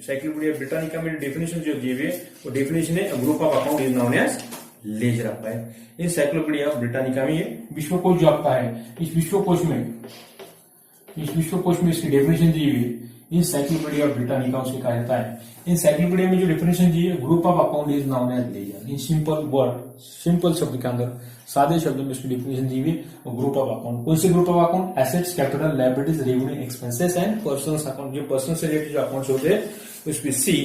Cyclopedia Britannica में definition जो दी हुई है वो डेफिनेशन है group of account is known as ledger आपका है। इस साइक्लोपीडिया ब्रिटानिका में ये विश्वकोश जो आपका है, इस विश्वकोश में इसकी डेफिनेशन दी हुई है। इन साइक्लोपीडिया ब्रिटानिका उसे कहा जाता है। इन साइक्लोपीडिया में जो डेफिनेशन दी है group of account is known as ledger. In simple word, simple शब्द के अंदर, सादे शब्दों में इसकी डेफिनेशन दी हुई है ग्रुप ऑफ अकाउंट। कौन से group of account? Assets, capital, liabilities, revenue, expenses and personal account. जो पर्सनल से रिलेटेड जो अकाउंट्स होते हैं उसमें see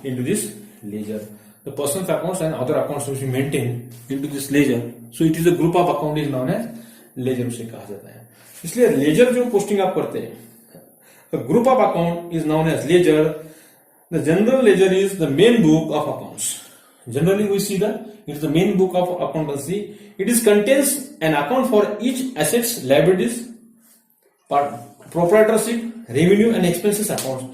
into this ledger. The personal accounts and other accounts which we maintain into this ledger, so it is a group of account is known as ledger उसे कहा जाता है। इसलिए लेजर जो पोस्टिंग आप करते हैं, the group of account is known as ledger. The general ledger is the main book of accounts. Generally we see that it is the main book of accountancy. It is contains an account for each assets, liabilities, proprietorship, revenue and expenses accounts.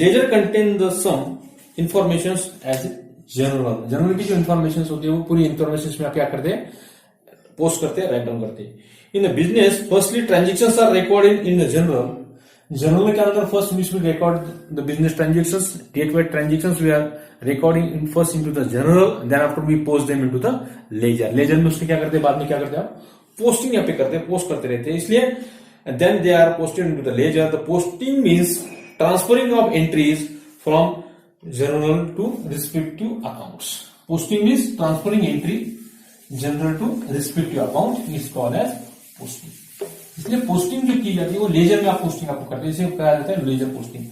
Ledger contains the sum informations as general की जो information होती है वो पूरी information में आप क्या करते हैं? पोस्ट करते हैं, राइट डाउन करते हैं। In the business firstly transactions are recorded in the journal में क्या होता है? First we will record the business transactions, date wise transactions we are recording in first into the journal, then after we post them into the ledger. Ledger में उसके क्या करते हैं? बाद में क्या करते हैं? आप पोस्टिंग यहाँ पे करते हैं, पोस्ट करते रहते हैं। इसलिए then they are posted into the ledger. The posting means transferring of entries from general to respective accounts. Posting is transferring entry general to respective account is called as posting. इसलिए posting जो की जाती है वो laser में आप posting आपको करते हैं, इसे कहा जाता है लेजर पोस्टिंग।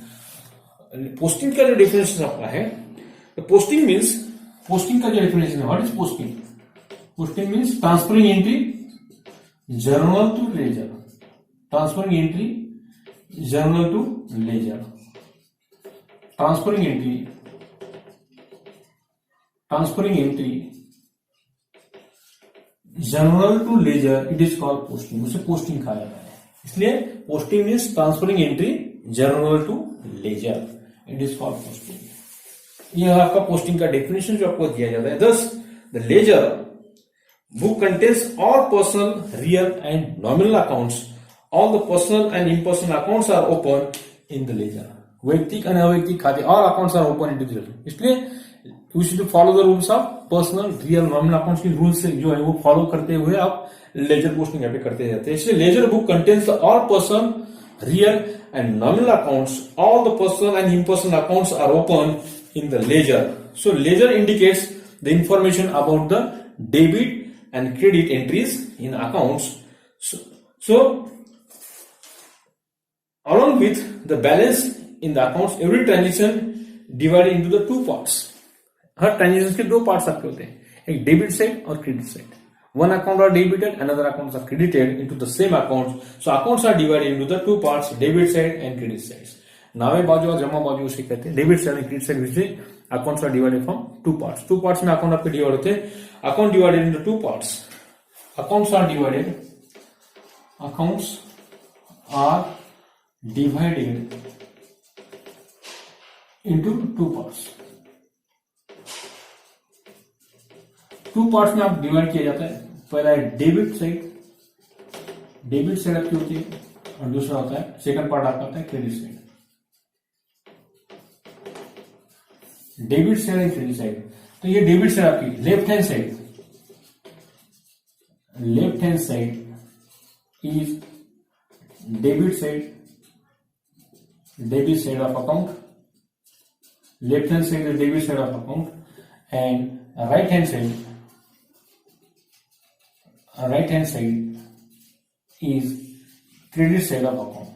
पोस्टिंग का जो डेफिनेशन आपका है, तो पोस्टिंग मींस, पोस्टिंग का जो डेफिनेशन है, what is posting? Posting means transferring entry journal to ledger, transferring entry journal to ledger, transferring entry journal to ledger, it is called posting. उसे posting कहा जाता है। इसलिए posting means transferring entry journal to ledger, it is called posting. यह आपका posting का definition जो आपको दिया जाता है। Thus the ledger book contains all personal, real and nominal accounts. All the personal and impersonal accounts are open in the ledger. वैयक्तिक और अवैयक्तिक खाते और accounts are open into the ledger. इसलिए we should follow the rules of personal, real, nominal accounts के rules जो है वो फॉलो करते हुए आप लेजर पोस्टिंग यहाँ पे करते जाते हैं। इसलिए ledger book contains all personal, real and nominal accounts. All the personal and impersonal accounts are open in the ledger. So ledger indicates the information about the debit and credit entries in accounts. So along with the balance in the accounts, every transaction divided into the two parts. हर transaction के दो parts आपके होते हैं, एक debit side और credit side. One account are debited, another accounts are credited into the same account. So accounts are divided into the two parts, debit side and credit side. नावे बाजू और जमा बाजू उसे कहते हैं। Debit side and credit side which accounts are divided from two parts. Two parts में account आपके डिवाइड होते हैं। Account divided into two parts. Accounts are divided, accounts are divided into two parts. Two parts में आप divide किया जाता है। पहला है डेबिट साइड, डेबिट साइड आपकी होती है, और दूसरा होता है, सेकंड पार्ट आपका होता है credit side. Debit side and credit side. तो ये डेबिट साइड आपकी left hand side, left hand side is debit side, debit side of account. Left hand side is debit side of account, and right hand side is credit side of account.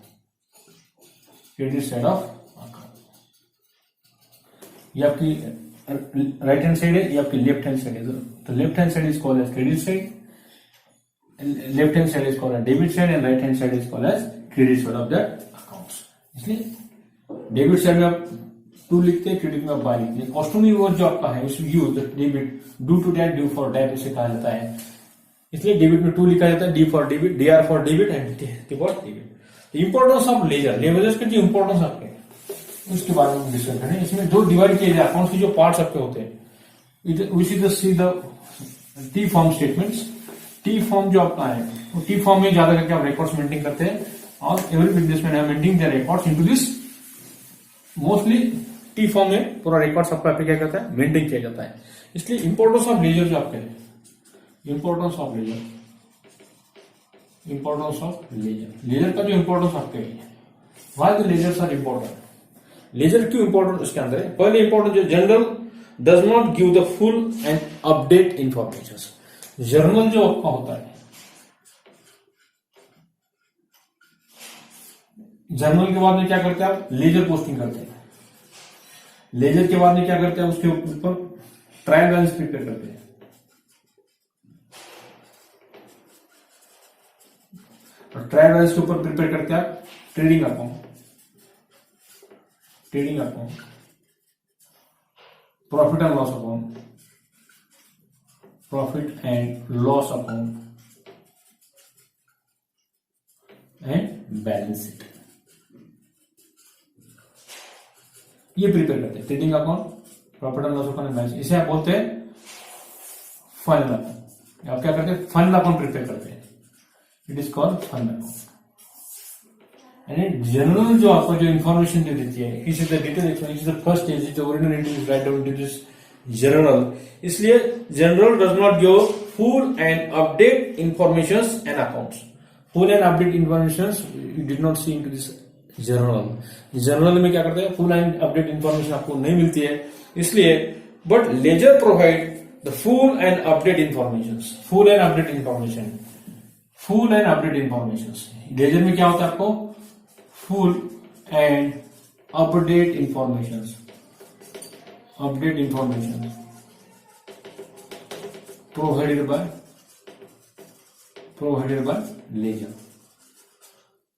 Credit side of account. ये आपकी right hand side है, ये आपकी left hand side है। तो left hand side is called as credit side, left hand side is called as debit side, and right hand side is called as credit side of that accounts. इसलिए debit side में आप to लिखते हैं, credit में आप bye लिखते हैं। कॉस्टुमी word जो आपका है उसमें use debit, due to that, due for that इसे कहा जाता है। इसलिए डेबिट में टू लिखा जाता है, D for debit, D R for debit and T for debit. Importance of ledger, ledgers के जो इंपॉर्टेंस आपके उसके बारे में डिस्कस करें। इसमें दो डिवाइड किए जाए अकाउंट्स के जो पार्ट्स आपके होते हैं, we see the T form statements. T form जो आपका है वो टी फॉर्म में ज्यादा करके आप रिकॉर्ड्स मेंटेन करते हैं, और every businessman have maintain their records into this mostly T form में पूरा रिकॉर्ड्स आपका क्या करता है, मेंटेन किया जाता है। इसलिए इंपॉर्टेंस ऑफ लेजर जो आप करें, importance of ledger, importance of ledger, ledger का जो इंपॉर्टेंस आपके लिए, why the ledgers are important, ledger क्यों इंपॉर्टेंट उसके अंदर है। पहले इंपॉर्टेंट जो journal does not give the full and update information. Journal जो आपका होता है, जर्नल के बाद में क्या करते हैं आप, लेजर पोस्टिंग करते हैं। लेजर के बाद में क्या करते हैं, उसके ऊपर ट्रायल बैलेंस प्रिपेयर करते हैं। और ट्रायल बैलेंस के ऊपर प्रिपेयर करते हैं आप trading account, trading account, profit and loss account, profit and loss account and balance sheet, ये प्रिपेयर करते हैं। Trading account, profit and loss account, balance, इसे आप बोलते हैं फाइनल अकाउंट। आप क्या करते हैं, फाइनल अकाउंट प्रिपेयर करते हैं, it is called final account. यानी जनरल जो आपको जो इंफॉर्मेशन दे देती है, is is the detail explanation, is the first stage, is the original is write down to this journal. इसलिए journal does not give full and update information and accounts. Full and update information you did not see into this journal. Journal में क्या करते हैं, full and update information आपको नहीं मिलती है, इसलिए but ledger provide the full and update information, full and update information, full and update information. Ledger में क्या होता है आपको, full and update information, update information provided by ledger.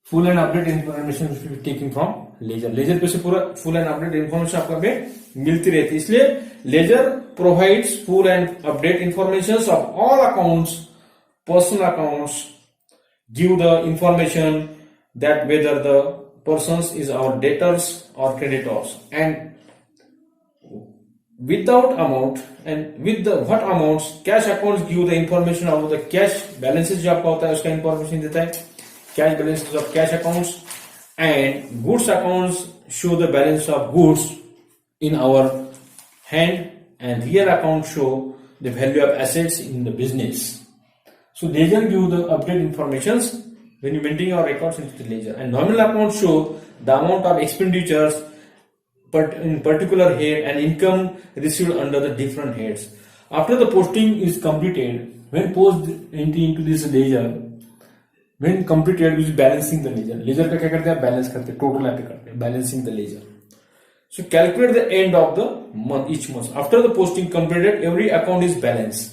Full and update information taking from ledger. Ledger पे से पूरा full and update information आपको मिलती रहती है, इसलिए ledger provides full and update information of all accounts, personal accounts, give the information that whether the persons is our debtors or creditors, and without amount and with the what amounts, cash accounts give the information about the cash balances जो आपका होता है उसका information देता है, cash balances of cash accounts, and goods accounts show the balance of goods in our hand, and real accounts show the value of assets in the business. So ledger give the update informations when you maintain your records into the ledger, and nominal accounts show the amount of expenditures in particular head and income received under the different heads. After the posting is completed, when post entry into this ledger, when completed, which is balancing the ledger. Ledger का क्या करते हैं, balance करते हैं, total यहाँ पे करते हैं, balancing the ledger. So calculate the end of the month, each month. After the posting completed, every account is balanced.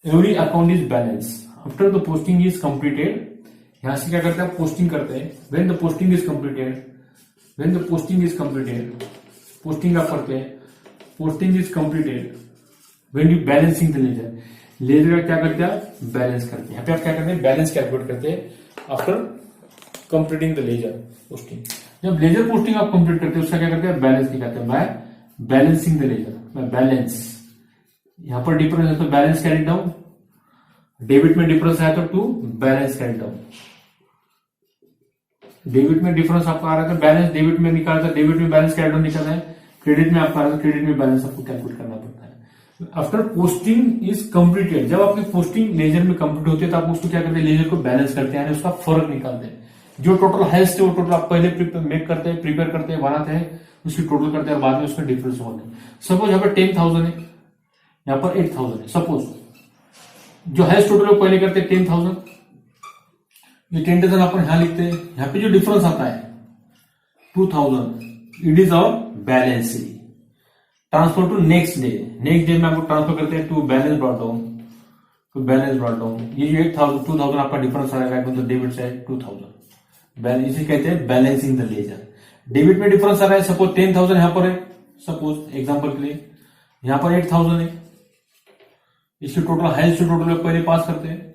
Every account is balanced. After the posting is completed, यहां से क्या करते हैं, पोस्टिंग करते हैं। when the posting is completed, when the posting is completed, posting आप करते हैं, posting is completed, when you balancing the ledger, ledger का क्या करते हैं, बैलेंस करते हैं। यहाँ पे आप क्या करते हैं, बैलेंस कैलकुलेट करते हैं after completing the ledger posting. जब लेजर पोस्टिंग आप कंप्लीट करते हैं उसका क्या करते हैं, बैलेंस दिखाते हैं by balancing the ledger, by balance. यहां पर डिफरेंस है तो बैलेंस कैरी डाउन, डेबिट में डिफरेंस आया तो to balance carry down. Debit में डिफरेंस आपका आ रहा है तो बैलेंस डेबिट में निकालता है, डेबिट में बैलेंस कैरी डाउन निकालना है। क्रेडिट में आपका आ रहा है तो क्रेडिट में बैलेंस आपको कैलकुलेट करना पड़ता है। आफ्टर पोस्टिंग इज कंप्लीटेड, जब आपकी पोस्टिंग लेजर में कंप्लीट होती है तो आप उसको क्या करते हैं, लेजर को बैलेंस करते हैं, यानी उसका फर्क निकालते हैं। जो टोटल हाइस्ट है वो टोटल आप पहले मेक करते हैं, प्रिपेयर करते हैं, बनाते हैं, उसकी टोटल करते हैं, बाद में उसका डिफरेंस होता है। सपोज यहाँ पर 10,000 है, यहाँ पर 8,000 है। सपोज जो हाइस्ट टोटल वो पहले करते हैं 10,000, ये 10,000 अपन यहां लिखते हैं। यहाँ पे जो डिफरेंस आता है 2,000, it is our balance sheet. Transfer to next day, next day में आपको ट्रांसफर करते हैं to balance brought down, to balance brought down. ये जो 8,000 2,000 आपका डिफरेंस आएगा मतलब डेबिट से 2,000, इसे कहते हैं बैलेंसिंग द लेजर। डेबिट में डिफरेंस आ रहा है, सपोज 10,000 यहां पर है, सपोज एग्जांपल के लिए यहां पर 8,000 है, इसकी टोटल हाइस्ट टोटल पहले पास करते हैं।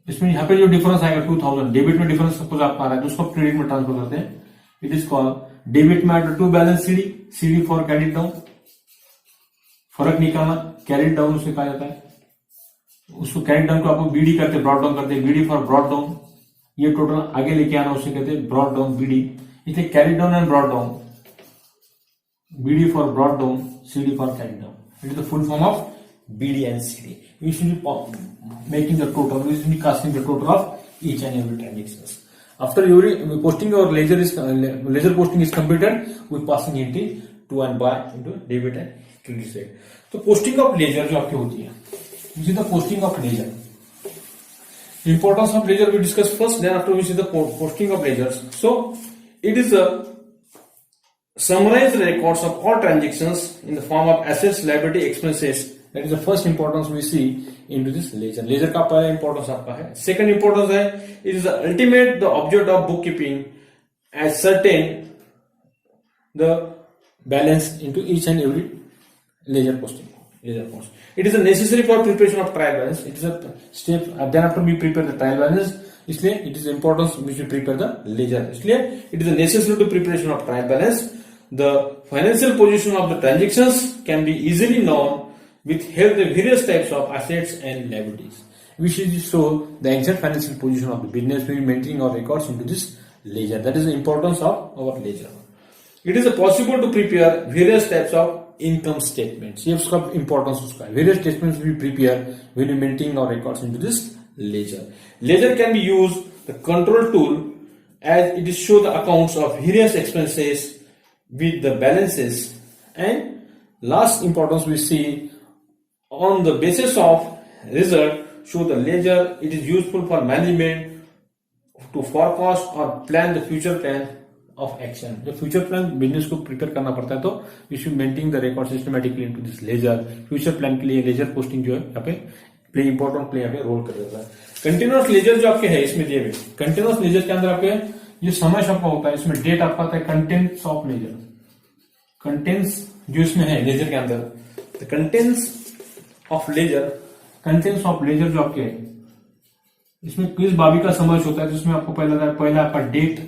इसमें यहाँ पे जो डिफरेंस आएगा 2,000, डेबिट में डिफरेंस सपोज आपका आ रहा है तो उसको क्रेडिट में ट्रांसफर करते हैं। इट इज कॉल्ड डेबिट में to balance CD, CD for carried down, फर्क निकालना, कैरिड डाउन उसे कहा जाता है। उसको कैरिड डाउन को आपको बीडी करते, ब्रॉड डाउन करते हैं, बीडी फॉर ब्रॉड डाउन। ये टोटल आगे लेके आना उसे कहते हैं ब्रॉड डाउन, बीडी। इसलिए carried down and brought down, BD for brought down, CD for carried down. It is the full form of BD and CD. We should be making the total, we should be casting the total of each and every transactions. After every posting or ledger posting is completed, we passing entry to and by into debit and credit side. तो posting of ledger जो आपकी होती है, which is the posting of ledger. Importance of ledger we discuss first, then after we see the posting of ledgers. So it is a summarized records of all transactions in the form of assets, liability, expenses. That is the first importance we see into this ledger. Ledger का पहला importance आपका है. Second importance है, it is the ultimate the object of bookkeeping as certain the balance into each and every ledger posting. Ledger post. It is a necessary for preparation of trial balance. It is a step. Then after we prepare the trial balance, इसलिए it is important we should prepare the ledger. इसलिए it is a necessary to preparation of trial balance. The financial position of the transactions can be easily known with help of various types of assets and liabilities. We should show the exact financial position of the business. We will maintaining our records into this ledger. That is the importance of our ledger. It is possible to prepare various types of income statements. ये उसका importance उसका है. Various statements we prepare when we maintaining our records into this ledger. Ledger can be used the control tool as it is show the accounts of various expenses with the balances, and last importance we see on the basis of result show the ledger. It is useful for management to forecast or plan the future plan of action. The future plan business को prepare करना पड़ता है, तो we should maintain the record systematically into this ledger. Future plan के लिए ledger posting जो है यहाँ पे play important play यहाँ पे रोल कर देता है. Continuous ledger जो आपके है इसमें दिए हुए continuous ledger के अंदर आपके ये समय आपका होता है, इसमें डेट आपका आता है कंटेंट्स ऑफ लेजर. कंटेंट्स जो इसमें है लेजर के अंदर, तो कंटेंट्स ऑफ लेजर जो आपके है इसमें किस बाबी का समावेश होता है, जिसमें आपको पहला आपका डेट,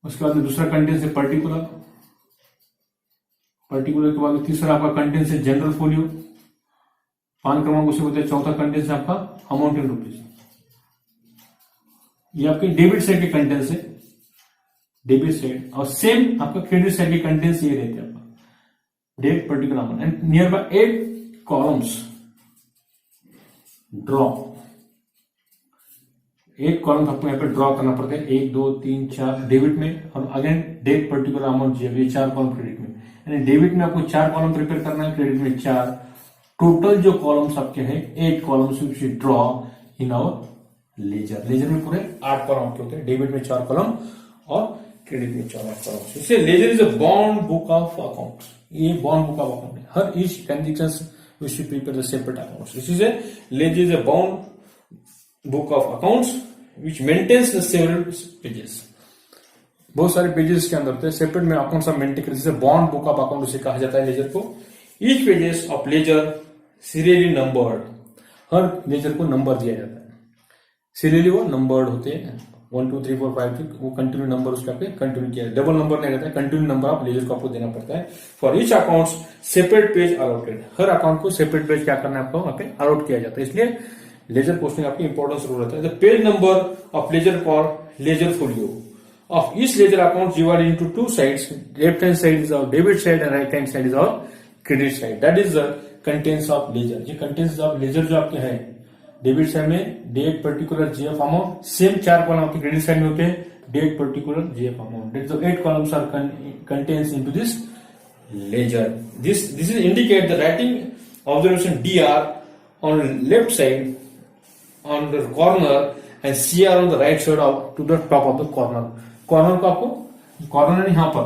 उसके बाद में दूसरा कंटेंट्स है पर्टिकुलर के बाद में तीसरा आपका कंटेंट्स है जनरल फोलियो, 5 क्रमांक उसे होता है, चौथा कंटेंट्स है आपका अमाउंट इन रुपीज. ये आपके डेबिट साइड के कंटेंट्स है, डेबिट साइड, और सेम आपका क्रेडिट साइड के कंटेंट्स ये रहते हैं आपका date particular amount and near by 8 columns draw. 8 column आपको यहाँ पे ड्रॉ करना पड़ता है, 1 2 3 4 डेबिट में, और अगेन डेट पर्टिकुलर अमाउंट जो है 4 कॉलम क्रेडिट में, यानी डेबिट में आपको 4 कॉलम प्रिपेयर करना है, क्रेडिट में 4. टोटल जो कॉलम्स आपके हैं 8 columns which draw in our ledger. Ledger में पूरे 8 कॉलम आपके होते हैं, डेबिट में 4 कॉलम और क्रेडिट में 4 कॉलम. इससे ledger is a bound book of account. ये बॉन्ड बुक ऑफ अकाउंट है, हर each transaction we should prepare the separate accounts. This is a ledger is a bound book of accounts which maintains the several pages. बहुत सारे pages के अंदर होते हैं, separate में अकाउंट सब मेंटेन करते हैं, बॉन्ड बुक ऑफ अकाउंट उसे कहा जाता है लेजर को. Each pages of ledger serially numbered. हर लेजर को नंबर दिया जाता है, सीरियली वो नंबर्ड होते हैं, 1 2 3 4 5 6 वो कंटिन्यू नंबर उसका पे कंटिन्यू किया, डबल नंबर नहीं रहता है, कंटिन्यू नंबर ऑफ लेजर को आपको देना पड़ता है. For each accounts separate page allotted. Her account को सेपरेट पेज क्या करना है आपको वहां पे अलॉट किया जाता है, इसलिए लेजर पोस्टिंग आपकी इंपॉर्टेंस रोल रहता है. The page number of ledger for ledger folio of each ledger account divided into 2 sides. Left hand side is our debit side and right hand side is our credit side. That is the contents of ledger. ये contents of ledger जो आपके हैं, debit side में date particular GF amount, same 4 column आपके credit side में होते हैं, date particular GF amount. That is the 8 columns are contains into this ledger. This is indicate the writing observation DR on left side on the corner and CR on the right side of to the top of the corner. Corner को आपको corner यहाँ पर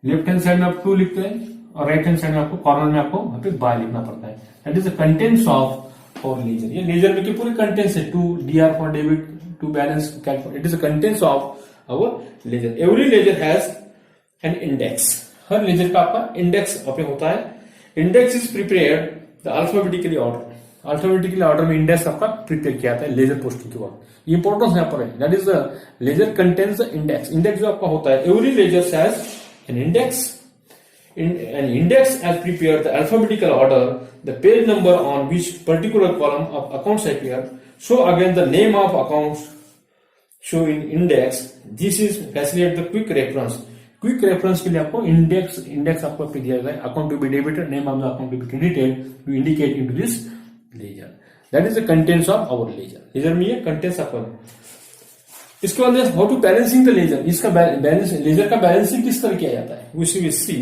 left hand side में आप 2 लिखते हैं और right hand side में आपको कॉर्नर में आपको वहां पे बाय लिखना पड़ता है. That is the contents of our ledger. ये लेजर में के पूरे कंटेंट्स है, to DR for debit, to balance calculate. It is the contents of our ledger. Every ledger has an index. हर लेजर का आपका इंडेक्स आपके होता है. Index is prepared the alphabetically order. Alphabetically order में इंडेक्स आपका prepare किया जाता है लेजर पोस्टिंग के बाद. इंपॉर्टेंस यहाँ पर है, that is the ledger contains the index. Index जो आपका होता है, every ledger has an index. An index as prepared the alphabetical order, the page number on which particular column of accounts appear. So again the name of accounts show in index. This is facilitate the quick reference. Quick reference के लिए आपको index आपको पे दिया जाए, account to be debited, name of the account to be credited, to indicate into this ledger, that is the contents of our ledger. Ledger में ये contents आपको। इसके बाद how to balancing the ledger, इसका बैलेंस, लेजर का balancing किस तरह किया जाता है, we will see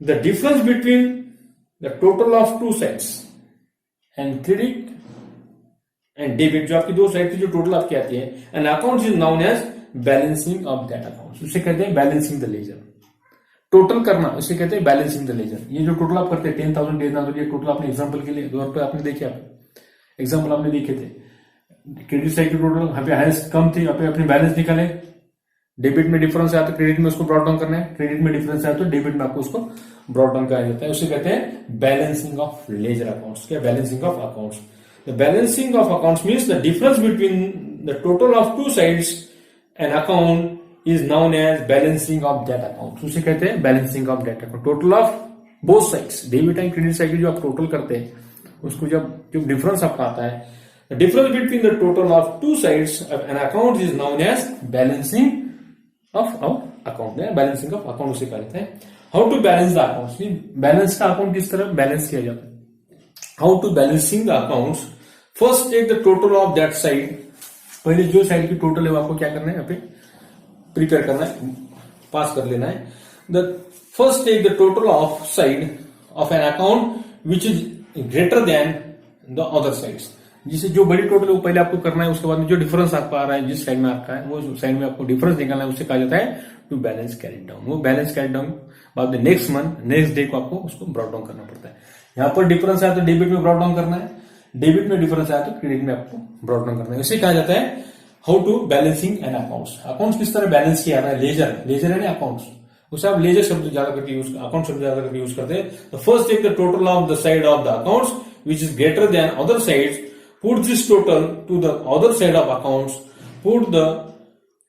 the difference between the total of two sides and credit and debit, जो आपकी दो साइड की जो टोटल आपकी आती है, and account is known as balancing of that account, उसे कहते हैं बैलेंसिंग द लेजर। टोटल करना उसे कहते हैं बैलेंसिंग द लेजर। ये जो टोटल आप करते हैं 10,000 10,000, ये टोटल आपने एग्जांपल के लिए दो रुपए आपने देखे, आप एग्जांपल आपने देखे थे, क्रेडिट साइड की टोटल यहाँ पे हाईएस्ट कम थी, यहाँ पे अपनी बैलेंस निकाले, डेबिट में डिफरेंस आया तो क्रेडिट में उसको ब्रॉट डाउन करना है, क्रेडिट में डिफरेंस आया तो डेबिट में आपको उसको ब्रॉट डाउन किया जाता है, उसे कहते हैं बैलेंसिंग ऑफ लेजर अकाउंट्स। क्या balancing of accounts? The balancing of accounts means the difference between the total of two sides and account is known as balancing of that account, उसे कहते हैं balancing of that account. Total of both sides, debit and credit side जो आप total करते हैं उसको जो difference आपका आता है, the difference between the total of two sides of an account is known as balancing of account, balancing of account उसे कहते हैं। How to balance the account, balance का अकाउंट किस तरह बैलेंस किया जाता है, how to balancing the accounts, first take the total of that side, पहले जो साइड की टोटल है वो आपको क्या करना है, यहाँ पे प्रिपेयर करना है, पास कर लेना है। The first take the total of side of an account which is greater than the other sides, जिसे जो बड़ी टोटल है वो पहले आपको करना है, उसके बाद में जो डिफरेंस आपका आ रहा है जिस साइड में आपका है वो साइड में आपको डिफरेंस निकालना है, उससे कहा जाता है टू बैलेंस कैरी डाउन। वो बैलेंस कैरी डाउन बाद में नेक्स्ट मंथ नेक्स्ट डे को आपको उसको ब्रॉट डाउन करना पड़ता है। यहाँ पर डिफरेंस आया तो डेबिट में ब्रॉट डाउन करना है, डेबिट में डिफरेंस आया तो क्रेडिट में आपको ब्रॉट डाउन करना है, इसे कहा जाता है how to balancing an accounts. Accounts किस तरह बैलेंस किया है, लेजर है ना अकाउंट्स, उसे आप लेजर शब्द ज्यादा करके यूज, अकाउंट शब्द ज्यादा करके यूज करते हैं। First take the total of the side of the accounts which is greater than other sides, put this total to the other side of accounts, put the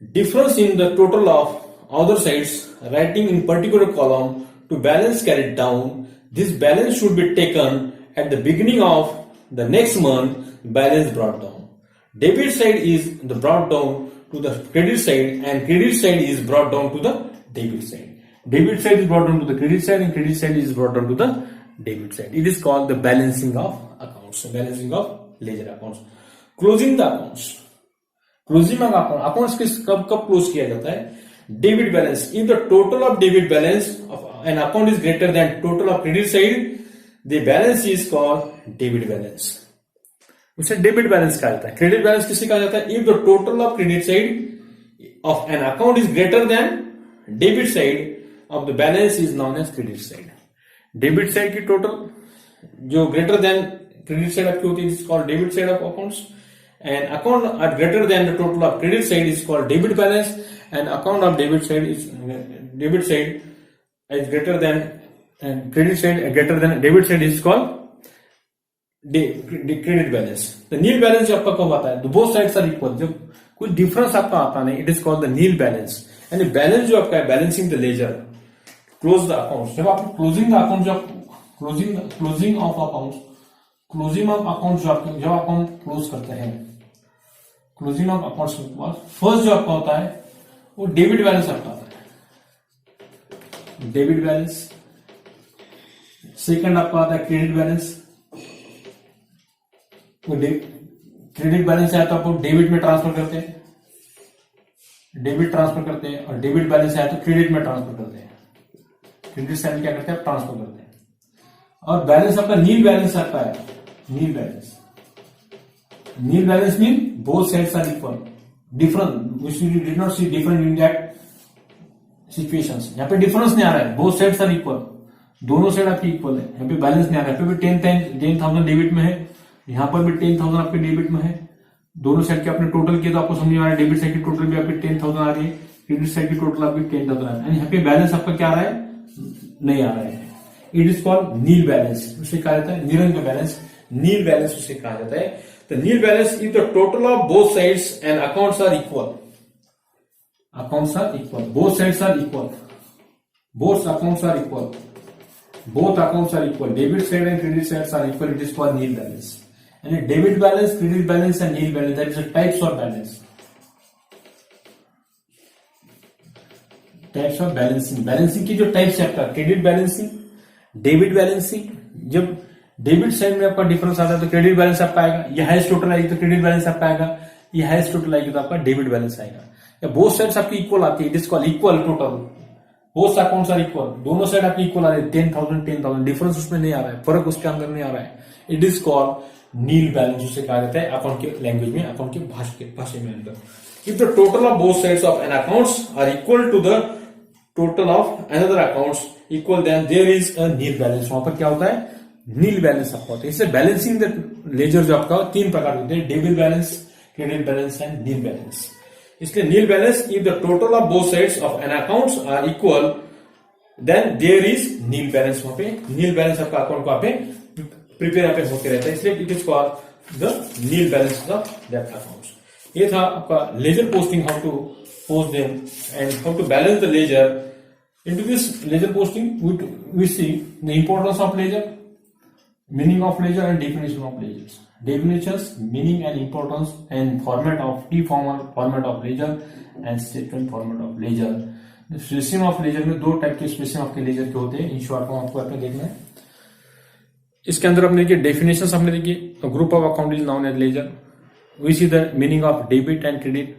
difference in the total of other sides, writing in particular column to balance carried down. This balance should be taken at the beginning of the next month, balance brought down. Debit side is the brought down to the credit side and credit side is brought down to the debit side. Debit side is brought down to the credit side and credit side is brought down to the debit side. It is called the balancing of accounts, balancing of ledger accounts. Closing the accounts, closing of accounts किस कब close किया जाता है, debit balance, if the total of debit balance of an account is greater then total of credit side, the balance is called debit balance, उसे debit balance कहा जाता है। Credit balance किसे कहा जाता है, if the total of credit side of an account is greater than debit side of the balance is known as credit side. Debit side की total जो ग्रेटर देन क्रेडिट साइड आपकी होती है is called debit side of accounts, and account are greater than the total of credit side is called debit balance, and account of debit side is greater than credit side greater than debit side is called credit balance. The nil balance आपका कब आता है, both sides are equal, जब कुछ difference आपका आता नहीं, it is called the nil balance. यानी बैलेंस जो आपका है balancing the ledger, close the account, जब आप क्लोजिंग द अकाउंट, जब closing of account, closing of account जो आपके जब अकाउंट क्लोज करते हैं, क्लोजिंग ऑफ अकाउंट्स के बाद फर्स्ट जो आपका होता है वो डेबिट बैलेंस आपका आता है, डेबिट बैलेंस। सेकंड आपका आता है क्रेडिट बैलेंस, क्रेडिट बैलेंस आया तो आपको डेबिट में ट्रांसफर करते हैं, डेबिट ट्रांसफर करते हैं, और डेबिट बैलेंस आया तो क्रेडिट में ट्रांसफर करते हैं, क्रेडिट साइड क्या करते हैं ट्रांसफर करते हैं। और बैलेंस आपका नील बैलेंस आता है, nil balance, nil balance mean both sides are equal, different we did not see different in that situations. यहाँ पे डिफरेंस नहीं आ रहा है, बोथ साइड्स आर इक्वल, दोनों साइड आपकी इक्वल है, यहाँ पे बैलेंस नहीं आ रहा है, यहाँ पे भी 10,000 डेबिट में है, यहाँ पर भी 10,000 आपके डेबिट में है, दोनों साइड के आपने टोटल किया तो आपको समझ में आ रहा है, डेबिट साइड की टोटल भी आपकी 10,000 आ रही है, क्रेडिट साइड की टोटल आपकी 10,000 आ रही है, यहाँ पे बैलेंस आपका क्या आ रहा है, नहीं आ रहा है, it is called nil balance, उसे कहा जाता है निरंक बैलेंस, नील बैलेंस उसे कहा जाता है। The nil balance if the total of both sides and accounts are equal, accounts are equal, both sides are equal, both accounts are equal, both accounts are equal, debit side and credit sides are equal, it is called nil balance. And debit balance, credit balance and nil balance, that is the types of balance. Types of balancing. Balancing की जो types है आपका credit balancing, debit balancing. जब debit side में आपका difference आता है तो क्रेडिट बैलेंस आपका आएगा, ये हाईएस्ट टोटल आएगी तो क्रेडिट बैलेंस आपका आएगा, ये हाईएस्ट टोटल आएगी तो आपका डेबिट बैलेंस आएगा। या बोथ साइड्स आपकी इक्वल आती है, it is called equal total, both accounts are equal, दोनों साइड आपकी इक्वल आ रही है, 10,000 डिफरेंस उसमें नहीं आ रहा है, फर्क उसके अंदर नहीं आ रहा है, it is called nil balance, उसे कहा जाता है अकाउंट के लैंग्वेज में, अकाउंट के भाषा में अंदर। If the total of both sides of an accounts are equal to the total of another accounts equal, then there is a nil balance. वहां पर क्या होता है, नील बैलेंस आपका होता है। इससे बैलेंसिंग द लेजर जो आपका तीन प्रकार होते हैं, debit balance, credit balance and nil balance. इसलिए nil balance, if the total of both sides of an accounts are equal then there is nil balance. वहां पे नील बैलेंस आपका अकाउंट को पे प्रिपेयर पे होते रहता है, इसलिए it is called the nil balance of that accounts. ये था आपका ledger posting, how to post them and how to balance the ledger. Into this ledger posting, we see the importance of ledger, meaning of ledger and definition of ledgers. Definitions, meaning and importance and format of T-formal format of ledger and statement format of ledger. Specimen of ledger में दो type के स्पेसिम of के laser के होते हैं, in short form आपको अपने देखना है। इसके अंदर अपने देखिए डेफिनेशन हमने देखिए, group of account is known as ledger. We see the meaning of debit and credit,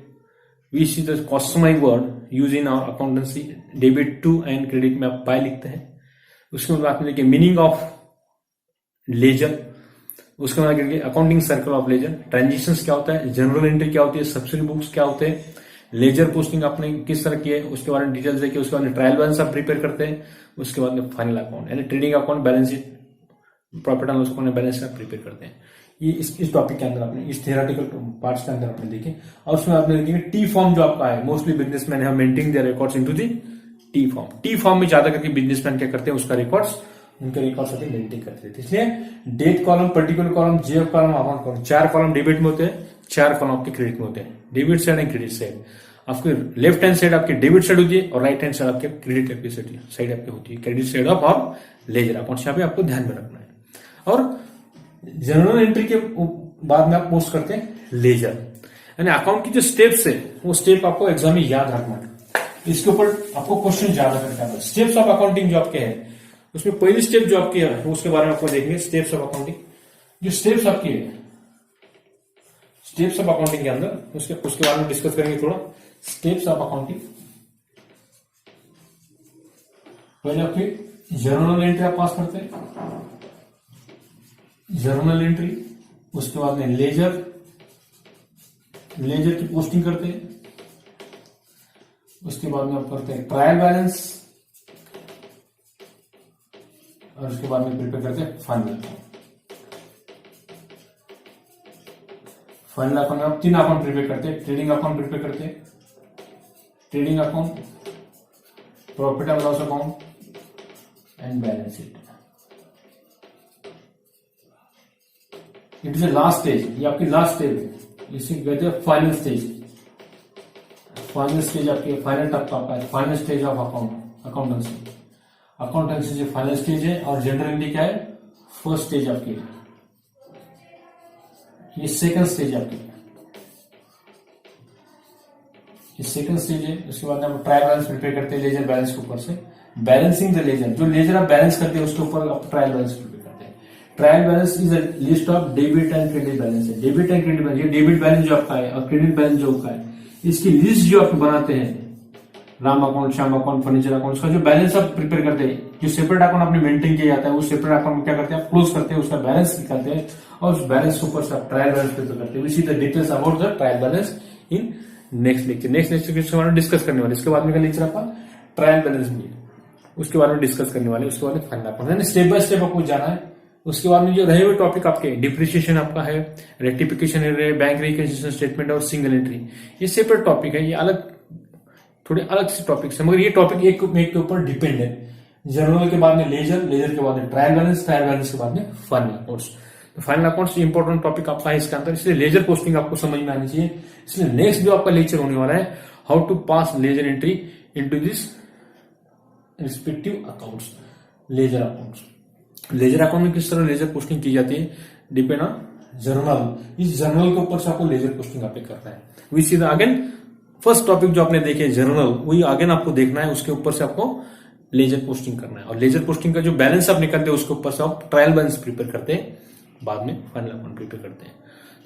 we see the customized word use in our accountancy, debit to and credit में आप बाय लिखते हैं। उसके बाद में देखिए मीनिंग ऑफ लेजर, उसके बाद देखिए accounting circle of ledger, transactions क्या होता है, जनरल एंट्री क्या होती है, सब्सिडी बुक्स क्या होते हैं, लेजर पोस्टिंग आपने किस तरह की है उसके बारे में डिटेल्स देखिए। उसके बाद में ट्रायल बैलेंस आप प्रिपेयर करते हैं, उसके बाद में फाइनल अकाउंट यानी trading account, balance sheet, profit and loss account balance sheet prepare करते हैं। ये इस टॉपिक के अंदर आपने इस थियोरेटिकल पार्ट्स के अंदर आपने देखे। और उसमें आपने देखेंगे टी फॉर्म जो आपका है, mostly businessman have maintain their records into the T form. T form में ज्यादा करके बिजनेसमैन क्या करते हैं, उसका रिकॉर्ड्स, उनके रिकॉर्ड्स होते हैं मेंटेन करते थे। इसलिए date column, particular column, JF column, amount column, 4 column debit में होते हैं, 4 कॉलम आपके क्रेडिट में होते हैं। Debit side and credit side, आपके लेफ्ट हैंड साइड आपकी डेबिट साइड होती है और राइट हैंड साइड आपके क्रेडिट साइड आपकी होती है, credit side of our ledger account. यहाँ पे आपको ध्यान में रखना है। और जनरल एंट्री के बाद में आप पोस्ट करते हैं लेजर, यानी अकाउंट की जो स्टेप्स है वो स्टेप आपको एग्जाम में याद रखना है। इसके ऊपर आपको क्वेश्चन ज्यादा करना है। स्टेप्स ऑफ अकाउंटिंग जो आपके हैं उसमें पहली स्टेप जो आपकी है उसके बारे में आपको देखेंगे, स्टेप्स ऑफ अकाउंटिंग। जो स्टेप्स आपकी है स्टेप्स ऑफ अकाउंटिंग के अंदर उसके बारे में डिस्कस करेंगे थोड़ा। स्टेप्स ऑफ अकाउंटिंग, पहले आपकी जर्नल एंट्री आप पास करते हैं, जर्नल एंट्री, उसके बाद में लेजर की पोस्टिंग करते हैं, उसके बाद में आप करते हैं ट्रायल बैलेंस, और उसके बाद में प्रिपेयर करते हैं फाइनल अकाउंट। फाइनल अकाउंट में आप 3 अकाउंट प्रिपेयर करते हैं, ट्रेडिंग अकाउंट प्रिपेयर करते हैं, trading account, profit and loss account and balance sheet. It is last stage, ये आपकी लास्ट स्टेज है, इसे कहते हैं फाइनल स्टेज। फाइनल स्टेज आपकी फाइनल टॉप का है, final stage of accountancy. Accountancy जो फाइनल स्टेज है और जनरल एंट्री क्या है, फर्स्ट स्टेज आपकी है, ये सेकंड स्टेज आपकी है, ये सेकंड स्टेज है। उसके बाद हम ट्रायल बैलेंस प्रिपेयर करते हैं लेजर बैलेंस के ऊपर से, बैलेंसिंग द लेजर, जो लेजर आप बैलेंस करते हैं उसके ऊपर आप ट्रायल बैलेंस प्रिपेयर करते हैं। Trial balance is a list of debit and credit balance है। डेबिट एंड क्रेडिट बैलेंस, ये डेबिट बैलेंस जो आपका है और क्रेडिट बैलेंस जो आपका है, इसकी लिस्ट जो आप बनाते हैं, Ram account, Shyam account, furniture account, उसका जो बैलेंस आप प्रिपेयर करते हैं, जो सेपरेट अकाउंट आपने मेंटेन किया जाता है, उस सेपरेट अकाउंट में क्या करते हैं आप क्लोज करते हैं, उसका बैलेंस निकालते हैं और उस बैलेंस के ऊपर से आप ट्रायल बैलेंस प्रिपेयर करते हैं। We see the details about the trial balance in next lecture. Next lecture के बारे में डिस्कस करने वाले, इसके बाद में लेक्चर आपका ट्रायल बैलेंस भी उसके बारे में डिस्कस करने वाले, उसके बाद में final account, step by step आपको जाना है। उसके बाद में जो रहे हुए टॉपिक आपके डिप्रिसिएशन आपका है, रेक्टिफिकेशन है, बैंक रिकंसिलिएशन स्टेटमेंट और सिंगल एंट्री, ये सेपरेट टॉपिक है, ये अलग थोड़े अलग से टॉपिक्स है, मगर ये टॉपिक एक के ऊपर डिपेंड है। जनरल के बाद में लेजर के बाद में ट्रायल बैलेंस के बाद में फाइनल अकाउंट्स। तो फाइनल अकाउंट्स इंपॉर्टेंट टॉपिक आपका है इसके अंदर, इसलिए लेजर पोस्टिंग आपको समझ में आनी चाहिए। इसलिए नेक्स्ट जो आपका लेक्चर होने वाला है, how to pass ledger entry into this respective accounts, ledger accounts. Ledger account में किस तरह लेजर पोस्टिंग की जाती है, डिपेंड ऑन जर्नल। इस जर्नल के ऊपर से आपको लेजर पोस्टिंग आपको करना है। We see the again first topic जो आपने देखे जर्नल, वही आगे ना आपको देखना है, उसके ऊपर से आपको लेजर पोस्टिंग करना है, और लेजर पोस्टिंग का जो बैलेंस आप निकालते हैं उसके ऊपर से आप ट्रायल बैलेंस प्रिपेयर करते हैं, बाद में फाइनल अकाउंट प्रिपेयर करते हैं।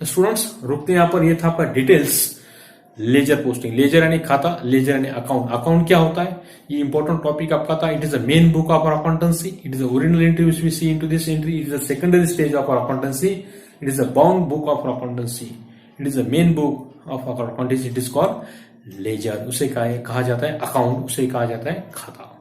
तो स्टूडेंट्स रुकते हैं यहाँ पर। ये था आपका डिटेल्स लेजर पोस्टिंग। लेजर यानी खाता, लेजर यानी अकाउंट। अकाउंट क्या होता है, ये इंपॉर्टेंट टॉपिक आपका था। It is the main book of our accountancy, it is the original entry which we see into this entry, it is the secondary stage of our accountancy, it is the bound book of our accountancy, it is the main book of our accountancy, it is called ledger. उसे कहा जाता है account, उसे कहा जाता है खाता।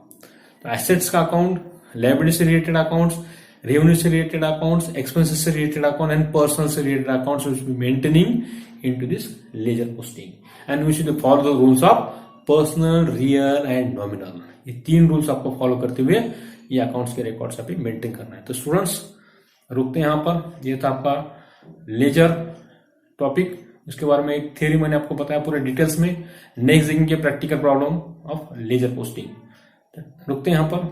तो एसेट्स का अकाउंट, लायबिलिटी से रिलेटेड अकाउंट्स, रेवेन्यू से रिलेटेड अकाउंट्स, एक्सपेंसेस से रिलेटेड अकाउंट एंड पर्सनल से related accounts which be maintaining into this ledger posting, and we should follow the rules of personal, real and nominal. ये 3 rules आपको follow करते हुए ये accounts के records आप maintain करना है। तो स्टूडेंट्स रुकते हैं यहां पर। ये था आपका लेजर टॉपिक, उसके बारे में एक थ्योरी मैंने आपको बताया पूरे डिटेल्स में। नेक्स्ट देखेंगे practical problem of ledger posting. रुकते हैं यहां पर।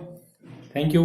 Thank you.